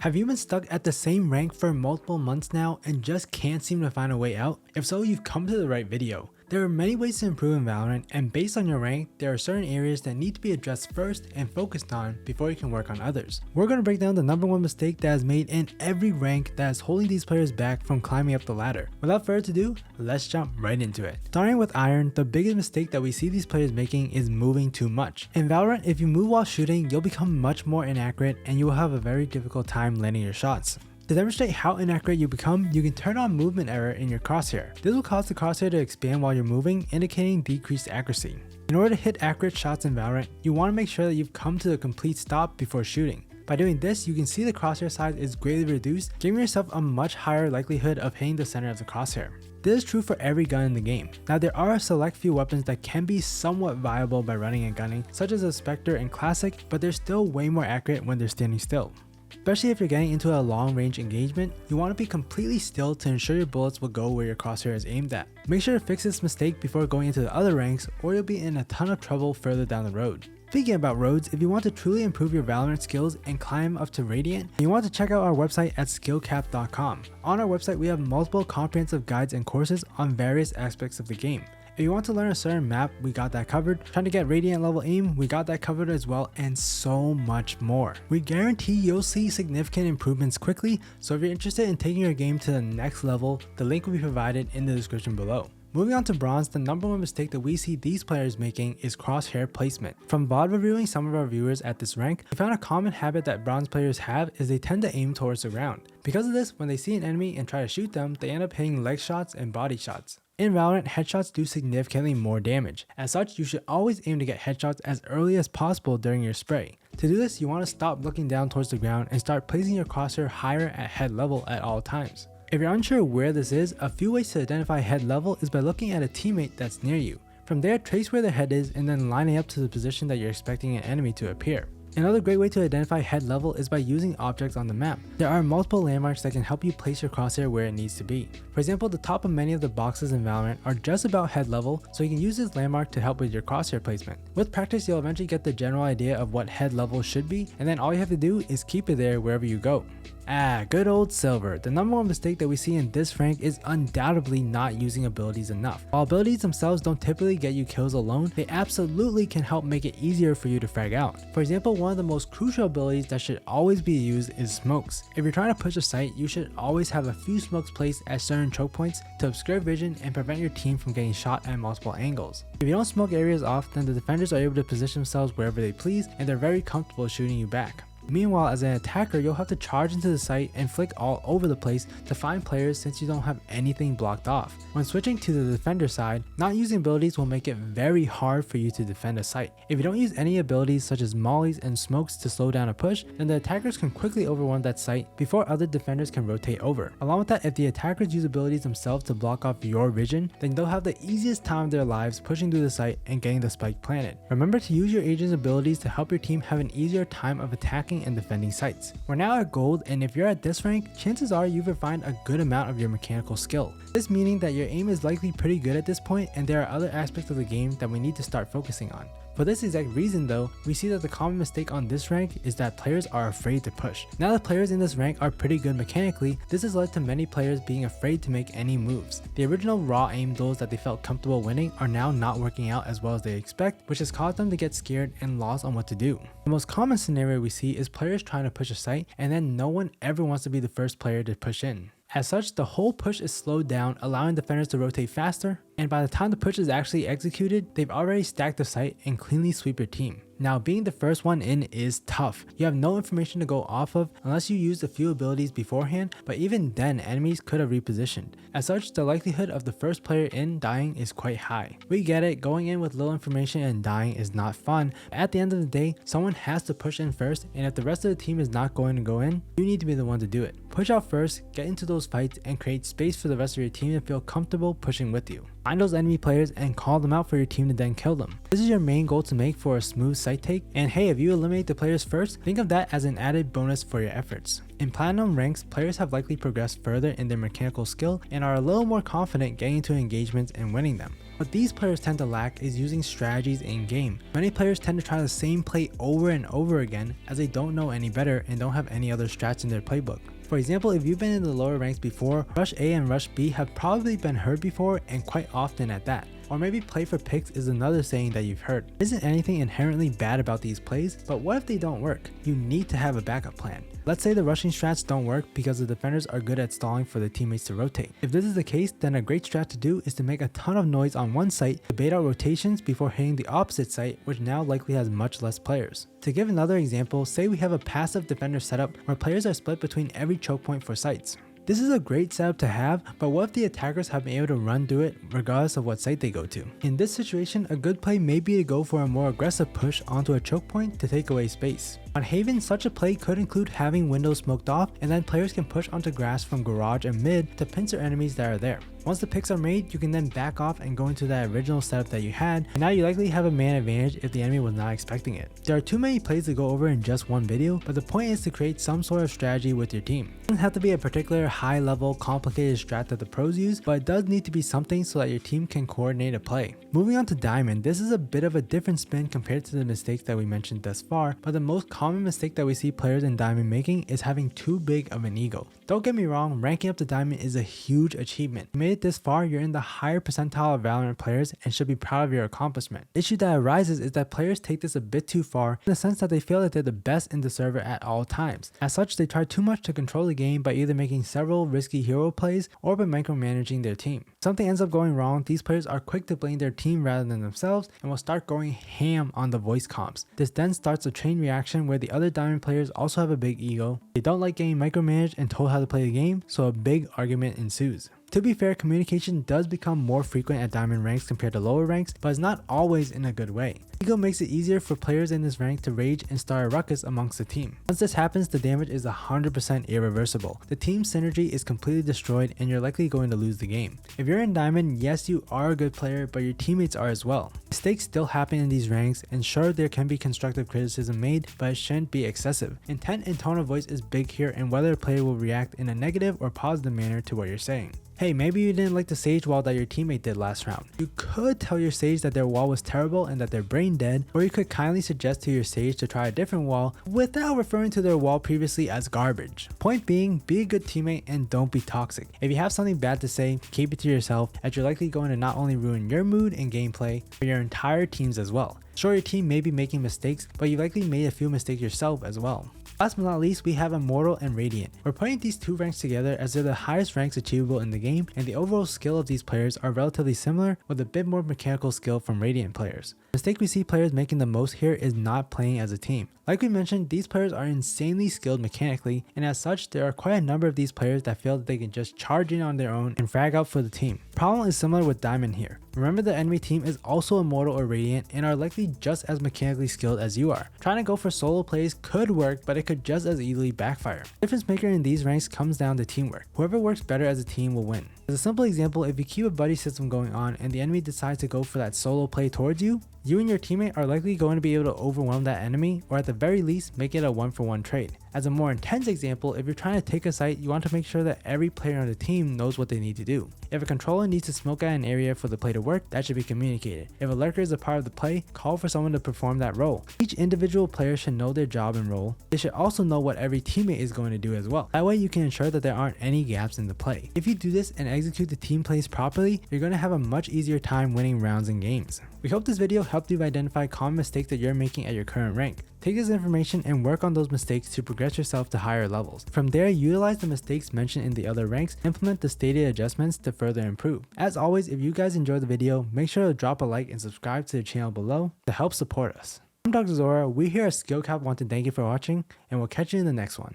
Have you been stuck at the same rank for multiple months now and just can't seem to find a way out? If so, you've come to the right video. There are many ways to improve in Valorant, and based on your rank, there are certain areas that need to be addressed first and focused on before you can work on others. We're going to break down the #1 mistake that is made in every rank that is holding these players back from climbing up the ladder. Without further ado, let's jump right into it. Starting with Iron, the biggest mistake that we see these players making is moving too much. In Valorant, if you move while shooting, you'll become much more inaccurate and you will have a very difficult time landing your shots. To demonstrate how inaccurate you become, you can turn on movement error in your crosshair. This will cause the crosshair to expand while you're moving, indicating decreased accuracy. In order to hit accurate shots in Valorant, you want to make sure that you've come to a complete stop before shooting. By doing this, you can see the crosshair size is greatly reduced, giving yourself a much higher likelihood of hitting the center of the crosshair. This is true for every gun in the game. Now, there are a select few weapons that can be somewhat viable by running and gunning, such as a Spectre and Classic, but they're still way more accurate when they're standing still. Especially if you're getting into a long range engagement, you want to be completely still to ensure your bullets will go where your crosshair is aimed at. Make sure to fix this mistake before going into the other ranks, or you'll be in a ton of trouble further down the road. Speaking about roads, if you want to truly improve your Valorant skills and climb up to Radiant, you want to check out our website at SkillCapped.com. On our website, we have multiple comprehensive guides and courses on various aspects of the game. If you want to learn a certain map, we got that covered. Trying to get Radiant level aim, we got that covered as well, and so much more. We guarantee you'll see significant improvements quickly, so if you're interested in taking your game to the next level, the link will be provided in the description below. Moving on to Bronze, the #1 mistake that we see these players making is crosshair placement. From VOD reviewing some of our viewers at this rank, we found a common habit that Bronze players have is they tend to aim towards the ground. Because of this, when they see an enemy and try to shoot them, they end up hitting leg shots and body shots. In Valorant, headshots do significantly more damage. As such, you should always aim to get headshots as early as possible during your spray. To do this, you want to stop looking down towards the ground and start placing your crosshair higher at head level at all times. If you're unsure where this is, a few ways to identify head level is by looking at a teammate that's near you. From there, trace where their head is and then lining up to the position that you're expecting an enemy to appear. Another great way to identify head level is by using objects on the map. There are multiple landmarks that can help you place your crosshair where it needs to be. For example, the top of many of the boxes in Valorant are just about head level, so you can use this landmark to help with your crosshair placement. With practice, you'll eventually get the general idea of what head level should be, and then all you have to do is keep it there wherever you go. Good old Silver. The #1 mistake that we see in this rank is undoubtedly not using abilities enough. While abilities themselves don't typically get you kills alone, they absolutely can help make it easier for you to frag out. For example, one of the most crucial abilities that should always be used is smokes. If you're trying to push a site, you should always have a few smokes placed at certain choke points to obscure vision and prevent your team from getting shot at multiple angles. If you don't smoke areas off, then the defenders are able to position themselves wherever they please, and they're very comfortable shooting you back. Meanwhile, as an attacker, you'll have to charge into the site and flick all over the place to find players since you don't have anything blocked off. When switching to the defender side, not using abilities will make it very hard for you to defend a site. If you don't use any abilities such as mollies and smokes to slow down a push, then the attackers can quickly overrun that site before other defenders can rotate over. Along with that, if the attackers use abilities themselves to block off your vision, then they'll have the easiest time of their lives pushing through the site and getting the spike planted. Remember to use your agent's abilities to help your team have an easier time of attacking and defending sites. We're now at gold, and if you're at this rank, chances are you've refined a good amount of your mechanical skill. This meaning that your aim is likely pretty good at this point, and there are other aspects of the game that we need to start focusing on. For this exact reason though, we see that the common mistake on this rank is that players are afraid to push. Now that players in this rank are pretty good mechanically, this has led to many players being afraid to make any moves. The original raw aim duels that they felt comfortable winning are now not working out as well as they expect, which has caused them to get scared and lost on what to do. The most common scenario we see is players trying to push a site, and then no one ever wants to be the first player to push in. As such, the whole push is slowed down, allowing defenders to rotate faster, and by the time the push is actually executed, they've already stacked the site and cleanly sweep your team. Now, being the first one in is tough. You have no information to go off of unless you used a few abilities beforehand, but even then, enemies could have repositioned. As such, the likelihood of the first player in dying is quite high. We get it, going in with little information and dying is not fun. At the end of the day, someone has to push in first, and if the rest of the team is not going to go in, you need to be the one to do it. Push out first, get into those fights, and create space for the rest of your team to feel comfortable pushing with you. Find those enemy players and call them out for your team to then kill them. This is your main goal to make for a smooth site take, and hey, if you eliminate the players first, think of that as an added bonus for your efforts. In Platinum ranks, players have likely progressed further in their mechanical skill and are a little more confident getting into engagements and winning them. What these players tend to lack is using strategies in game. Many players tend to try the same play over and over again as they don't know any better and don't have any other strats in their playbook. For example, if you've been in the lower ranks before, Rush A and Rush B have probably been heard before, and quite often at that. Or maybe play for picks is another saying that you've heard. There isn't anything inherently bad about these plays, but what if they don't work? You need to have a backup plan. Let's say the rushing strats don't work because the defenders are good at stalling for their teammates to rotate. If this is the case, then a great strat to do is to make a ton of noise on one site to bait out rotations before hitting the opposite site, which now likely has much less players. To give another example, say we have a passive defender setup where players are split between every choke point for sites. This is a great setup to have, but what if the attackers have been able to run through it regardless of what site they go to? In this situation, a good play may be to go for a more aggressive push onto a choke point to take away space. On Haven, such a play could include having windows smoked off, and then players can push onto grass from garage and mid to pincer enemies that are there. Once the picks are made, you can then back off and go into that original setup that you had, and now you likely have a man advantage if the enemy was not expecting it. There are too many plays to go over in just one video, but the point is to create some sort of strategy with your team. It doesn't have to be a particular high level complicated strat that the pros use, but it does need to be something so that your team can coordinate a play. Moving on to Diamond, this is a bit of a different spin compared to the mistakes that we mentioned thus far, but the most common mistake that we see players in Diamond making is having too big of an ego. Don't get me wrong, ranking up to Diamond is a huge achievement. You made it this far, you're in the higher percentile of Valorant players and should be proud of your accomplishment. The issue that arises is that players take this a bit too far in the sense that they feel that they're the best in the server at all times. As such, they try too much to control the game by either making several risky hero plays or by micromanaging their team. If something ends up going wrong, these players are quick to blame their team rather than themselves and will start going ham on the voice comps. This then starts a chain reaction where the other Diamond players also have a big ego. They don't like getting micromanaged and told how to play the game, so a big argument ensues. To be fair, communication does become more frequent at Diamond ranks compared to lower ranks, but it's not always in a good way. Ego makes it easier for players in this rank to rage and start a ruckus amongst the team. Once this happens, the damage is 100% irreversible. The team synergy is completely destroyed and you're likely going to lose the game. If you're in Diamond, yes, you are a good player, but your teammates are as well. Mistakes still happen in these ranks, and sure, there can be constructive criticism made, but it shouldn't be excessive. Intent and tone of voice is big here, and whether a player will react in a negative or positive manner to what you're saying. Hey, maybe you didn't like the Sage wall that your teammate did last round. You could tell your Sage that their wall was terrible and that they're brain dead, or you could kindly suggest to your Sage to try a different wall without referring to their wall previously as garbage. Point being, be a good teammate and don't be toxic. If you have something bad to say, keep it to yourself, as you're likely going to not only ruin your mood and gameplay, but your entire team's as well. Sure, your team may be making mistakes, but you likely made a few mistakes yourself as well. Last but not least, we have Immortal and Radiant. We're putting these two ranks together as they're the highest ranks achievable in the game, and the overall skill of these players are relatively similar, with a bit more mechanical skill from Radiant players. The mistake we see players making the most here is not playing as a team. Like we mentioned, these players are insanely skilled mechanically, and as such, there are quite a number of these players that feel that they can just charge in on their own and frag out for the team. The problem is similar with Diamond here. Remember, the enemy team is also Immortal or Radiant and are likely just as mechanically skilled as you are. Trying to go for solo plays could work, but it could just as easily backfire. The difference maker in these ranks comes down to teamwork. Whoever works better as a team will win. As a simple example, if you keep a buddy system going on and the enemy decides to go for that solo play towards you, you and your teammate are likely going to be able to overwhelm that enemy, or at the very least make it a 1-for-1 trade. As a more intense example, if you're trying to take a site, you want to make sure that every player on the team knows what they need to do. If a controller needs to smoke out an area for the play to work, that should be communicated. If a lurker is a part of the play, call for someone to perform that role. Each individual player should know their job and role. They should also know what every teammate is going to do as well. That way you can ensure that there aren't any gaps in the play. If you do this and execute the team plays properly, you're going to have a much easier time winning rounds and games. We hope this video helped you identify common mistakes that you're making at your current rank. Take this information and work on those mistakes to progress yourself to higher levels. From there, utilize the mistakes mentioned in the other ranks, implement the stated adjustments to further improve. As always, if you guys enjoyed the video, make sure to drop a like and subscribe to the channel below to help support us. I'm Dr. Zora, we here at SkillCapped want to thank you for watching, and we'll catch you in the next one.